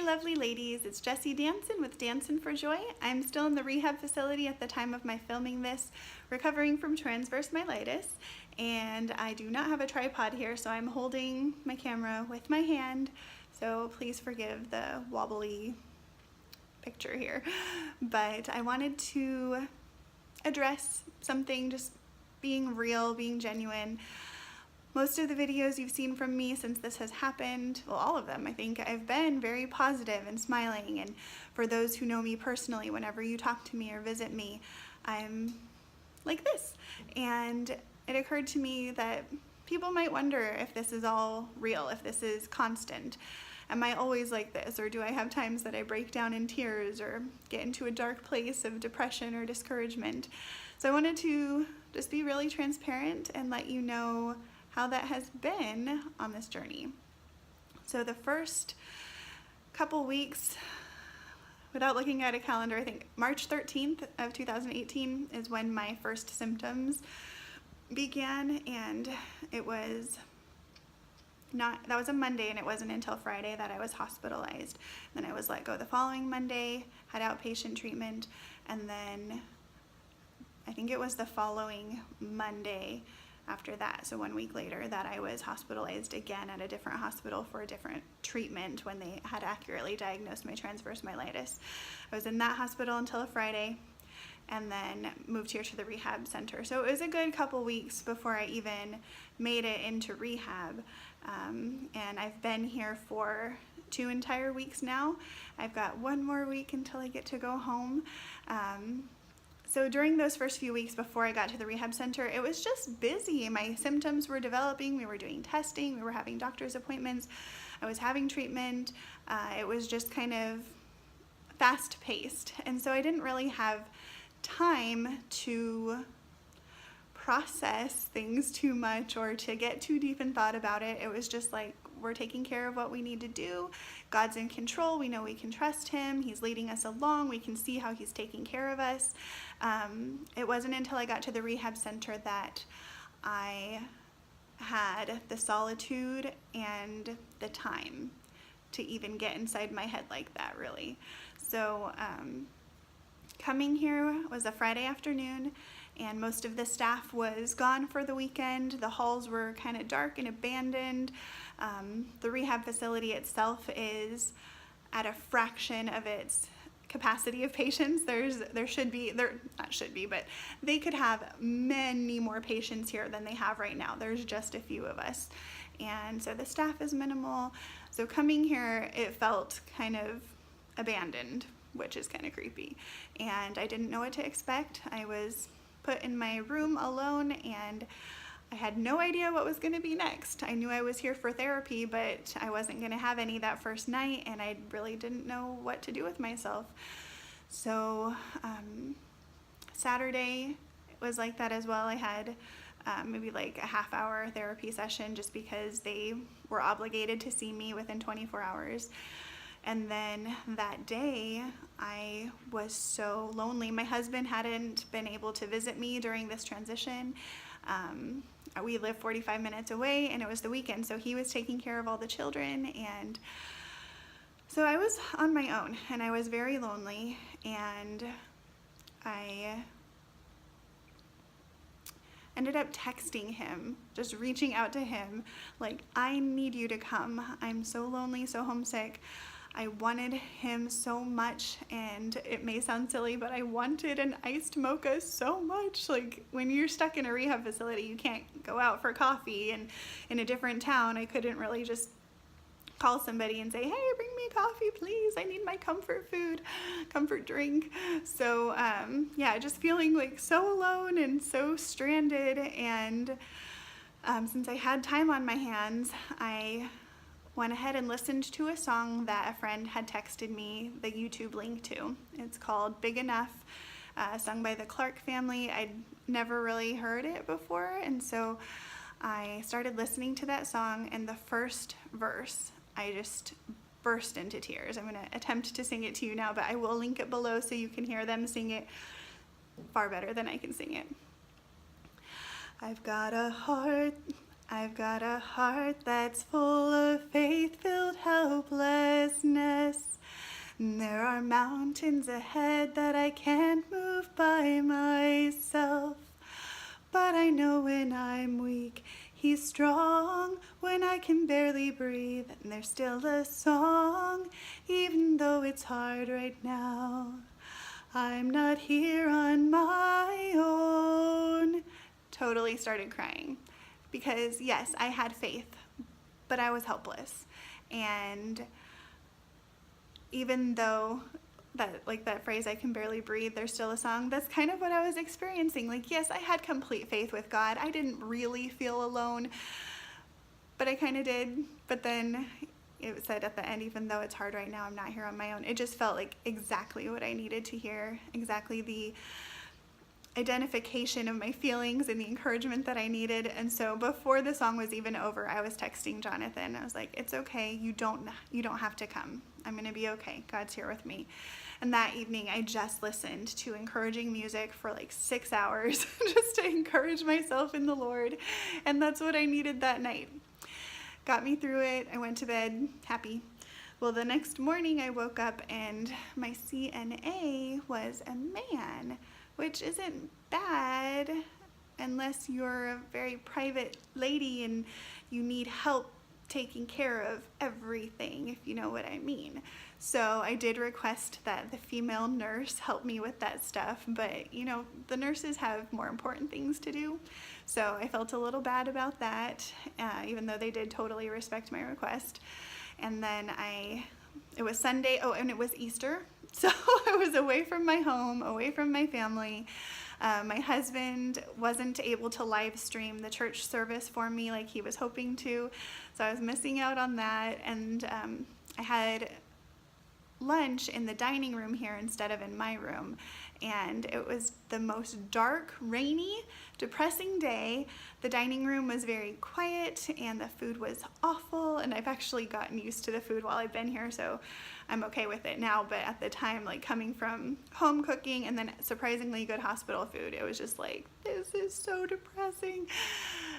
lovely ladies, it's Jessie Danson with Dancin' for Joy. I'm still in the rehab facility at the time of my filming this, recovering from transverse myelitis, and I do not have a tripod here, so I'm holding my camera with my hand, so please forgive the wobbly picture here. But I wanted to address something, just being real, being genuine. Most of the videos you've seen from me since this has happened, well, all of them, I think, I've been very positive and smiling. And for those who know me personally, whenever you talk to me or visit me, I'm like this. And it occurred to me that people might wonder if this is all real, if this is constant. Am I always like this? Or do I have times that I break down in tears or get into a dark place of depression or discouragement? So I wanted to just be really transparent and let you know how that has been on this journey. So the first couple weeks, without looking at a calendar, I think March 13th of 2018 is when my first symptoms began, and it was that was a Monday, and it wasn't until Friday that I was hospitalized. Then I was let go the following Monday, had outpatient treatment, and then I think it was the following Monday after that, so 1 week later, that I was hospitalized again at a different hospital for a different treatment when they had accurately diagnosed my transverse myelitis. I was in that hospital until a Friday, and then moved here to the rehab center. So it was a good couple weeks before I even made it into rehab. And I've been here for 2 entire weeks now. I've got 1 more week until I get to go home. So during those first few weeks before I got to the rehab center, it was just busy. My symptoms were developing. We were doing testing. We were having doctor's appointments. I was having treatment. It was just kind of fast-paced. And so I didn't really have time to process things too much or to get too deep in thought about it. It was just like, we're taking care of what we need to do. God's in control. We know we can trust him. He's leading us along. We can see how he's taking care of us. It wasn't until I got to the rehab center that I had the solitude and the time to even get inside my head like that, really. So coming here was a Friday afternoon, and most of the staff was gone for the weekend. The halls were kind of dark and abandoned. The rehab facility itself is at a fraction of its capacity of patients. But they could have many more patients here than they have right now. There's just a few of us. And so the staff is minimal. So coming here, it felt kind of abandoned, which is kind of creepy. And I didn't know what to expect. I was put in my room alone, and I had no idea what was going to be next. I knew I was here for therapy, but I wasn't going to have any that first night, and I really didn't know what to do with myself. So Saturday was like that as well. I had maybe like a half-hour therapy session just because they were obligated to see me within 24 hours. And then that day, I was so lonely. My husband hadn't been able to visit me during this transition. We live 45 minutes away, and it was the weekend, so he was taking care of all the children. And so I was on my own, and I was very lonely, and I ended up texting him, just reaching out to him, like, I need you to come. I'm so lonely, so homesick. I wanted him so much, and it may sound silly, but I wanted an iced mocha so much. Like, when you're stuck in a rehab facility, you can't go out for coffee, and in a different town, I couldn't really just call somebody and say, hey, bring me coffee, please. I need my comfort food, comfort drink. So yeah, just feeling like so alone and so stranded. And since I had time on my hands, I went ahead and listened to a song that a friend had texted me the YouTube link to. It's called Big Enough, sung by the Clark family. I'd never really heard it before, and so I started listening to that song, and the first verse, I just burst into tears. I'm gonna attempt to sing it to you now, but I will link it below so you can hear them sing it far better than I can sing it. I've got a heart that's full of faith-filled helplessness. And there are mountains ahead that I can't move by myself. But I know when I'm weak, He's strong. When I can barely breathe, and there's still a song, even though it's hard right now. I'm not here on my own. Totally started crying because yes, I had faith, but I was helpless. And even though that phrase, I can barely breathe, there's still a song, that's kind of what I was experiencing. Like, yes, I had complete faith with God. I didn't really feel alone, but I kind of did. But then it said at the end, even though it's hard right now, I'm not here on my own. It just felt like exactly what I needed to hear, exactly the identification of my feelings and the encouragement that I needed. And so before the song was even over, I was texting Jonathan. I was like, it's okay. You don't have to come. I'm going to be okay. God's here with me. And that evening I just listened to encouraging music for like 6 hours just to encourage myself in the Lord. And that's what I needed that night. Got me through it. I went to bed happy. Well, the next morning I woke up and my CNA was a man, which isn't bad unless you're a very private lady and you need help taking care of everything, if you know what I mean. So I did request that the female nurse help me with that stuff, but you know, the nurses have more important things to do. So I felt a little bad about that, even though they did totally respect my request. And then it was Sunday, and it was Easter. So I was away from my home, away from my family. My husband wasn't able to live stream the church service for me like he was hoping to, so I was missing out on that. And I had lunch in the dining room here instead of in my room, and it was the most dark, rainy, depressing day. The dining room was very quiet and the food was awful, and I've actually gotten used to the food while I've been here, so I'm okay with it now. But at the time, like coming from home cooking and then surprisingly good hospital food, it was just like, this is so depressing.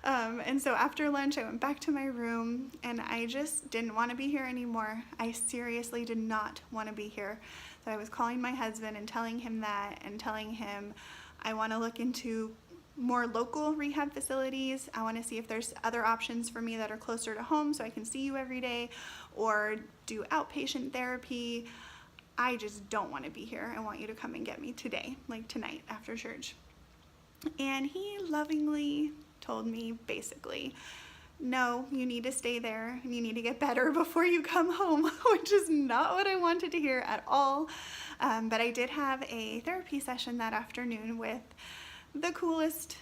And so after lunch I went back to my room and I just didn't want to be here anymore. I seriously did not want to be here. So I was calling my husband and telling him that, and telling him I want to look into more local rehab facilities. I want to see if there's other options for me that are closer to home so I can see you every day, or do outpatient therapy. I just don't want to be here. I want you to come and get me today, like tonight after church. And he lovingly told me basically, no, you need to stay there and you need to get better before you come home, which is not what I wanted to hear at all. But I did have a therapy session that afternoon with the coolest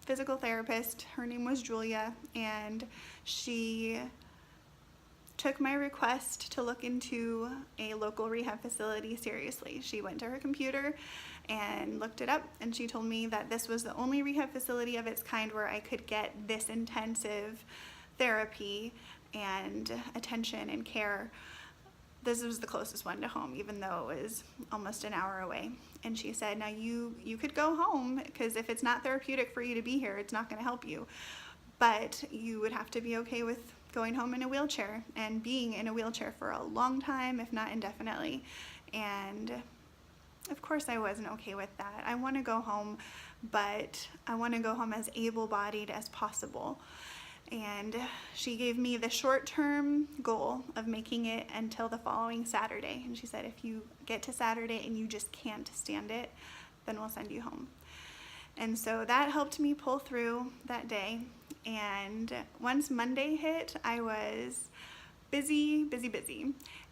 physical therapist. Her name was Julia, and she took my request to look into a local rehab facility seriously. She went to her computer and looked it up, and she told me that this was the only rehab facility of its kind where I could get this intensive therapy and attention and care. This was the closest one to home, even though it was almost an hour away. And she said, now you could go home, because if it's not therapeutic for you to be here, it's not going to help you. But you would have to be okay with going home in a wheelchair and being in a wheelchair for a long time, if not indefinitely. And of course I wasn't okay with that. I want to go home, but I want to go home as able-bodied as possible. And she gave me the short-term goal of making it until the following Saturday. And she said, if you get to Saturday and you just can't stand it, then we'll send you home. And so that helped me pull through that day. And once Monday hit, I was busy.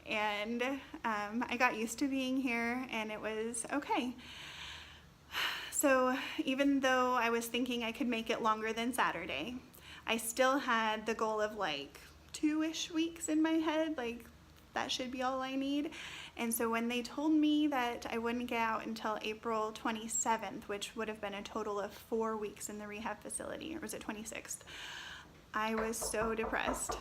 And I got used to being here, and it was okay. So even though I was thinking I could make it longer than Saturday, I still had the goal of like 2-ish weeks in my head, like that should be all I need. And so when they told me that I wouldn't get out until April 27th, which would have been a total of 4 weeks in the rehab facility, or was it 26th? I was so depressed.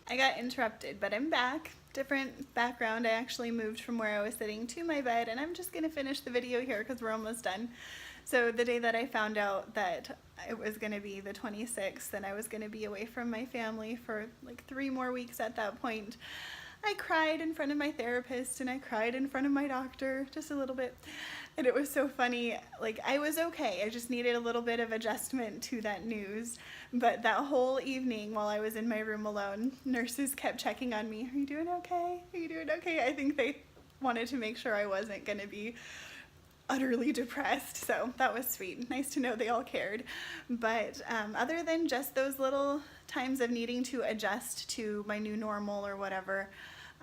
I got interrupted, but I'm back. Different background. I actually moved from where I was sitting to my bed, and I'm just gonna finish the video here because we're almost done. So the day that I found out that it was gonna be the 26th and I was gonna be away from my family for like 3 more weeks at that point, I cried in front of my therapist and I cried in front of my doctor just a little bit. And it was so funny. Like, I was okay. I just needed a little bit of adjustment to that news. But that whole evening while I was in my room alone, nurses kept checking on me. Are you doing okay? Are you doing okay? I think they wanted to make sure I wasn't going to be utterly depressed. So that was sweet. Nice to know they all cared. But other than just those little times of needing to adjust to my new normal or whatever,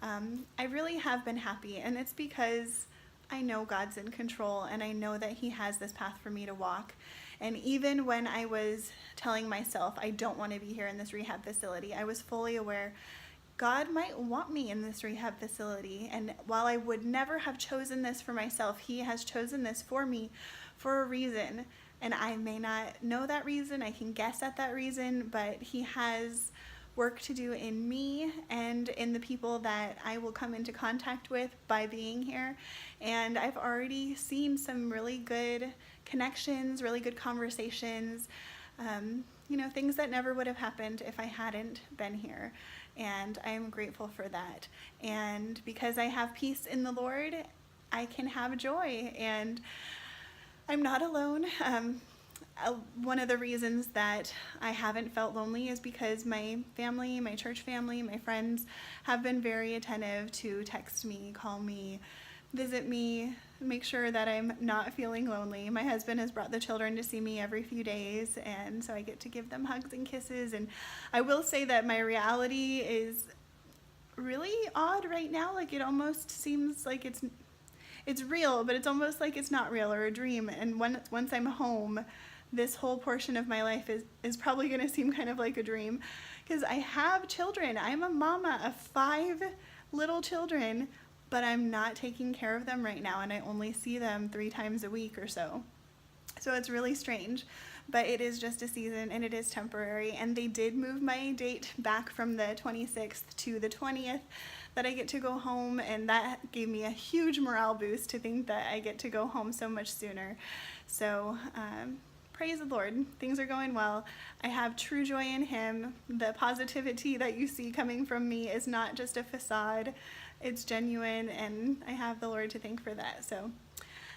I really have been happy. And it's because I know God's in control and I know that He has this path for me to walk. And even when I was telling myself I don't want to be here in this rehab facility, I was fully aware God might want me in this rehab facility. And while I would never have chosen this for myself, He has chosen this for me for a reason. And I may not know that reason, I can guess at that reason, but He has work to do in me and in the people that I will come into contact with by being here. And I've already seen some really good connections, really good conversations, things that never would have happened if I hadn't been here. And I'm grateful for that. And because I have peace in the Lord, I can have joy, and I'm not alone. One of the reasons that I haven't felt lonely is because my family, my church family, my friends have been very attentive to text me, call me, visit me, make sure that I'm not feeling lonely. My husband has brought the children to see me every few days, and so I get to give them hugs and kisses. And I will say that my reality is really odd right now. Like, it almost seems like it's real, but it's almost like it's not real or a dream. And once I'm home, this whole portion of my life is probably going to seem kind of like a dream, because I have children. I'm a mama of 5 little children, but I'm not taking care of them right now, and I only see them 3 times a week or so. So it's really strange, but it is just a season and it is temporary. And they did move my date back from the 26th to the 20th that I get to go home, and that gave me a huge morale boost to think that I get to go home so much sooner. So praise the Lord, things are going well. I have true joy in Him. The positivity that you see coming from me is not just a facade, it's genuine, and I have the Lord to thank for that. So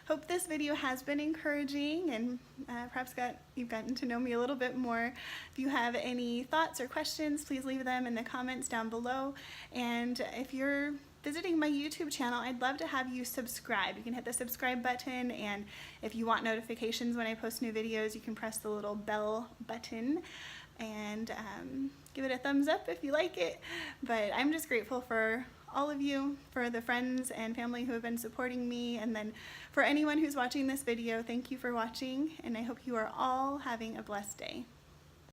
hope this video has been encouraging, and perhaps you've gotten to know me a little bit more. If you have any thoughts or questions, please leave them in the comments down below. And if you're visiting my YouTube channel, I'd love to have you subscribe. You can hit the subscribe button, and if you want notifications when I post new videos, you can press the little bell button and give it a thumbs up if you like it. But I'm just grateful for all of you, for the friends and family who have been supporting me, and then for anyone who's watching this video, thank you for watching, and I hope you are all having a blessed day.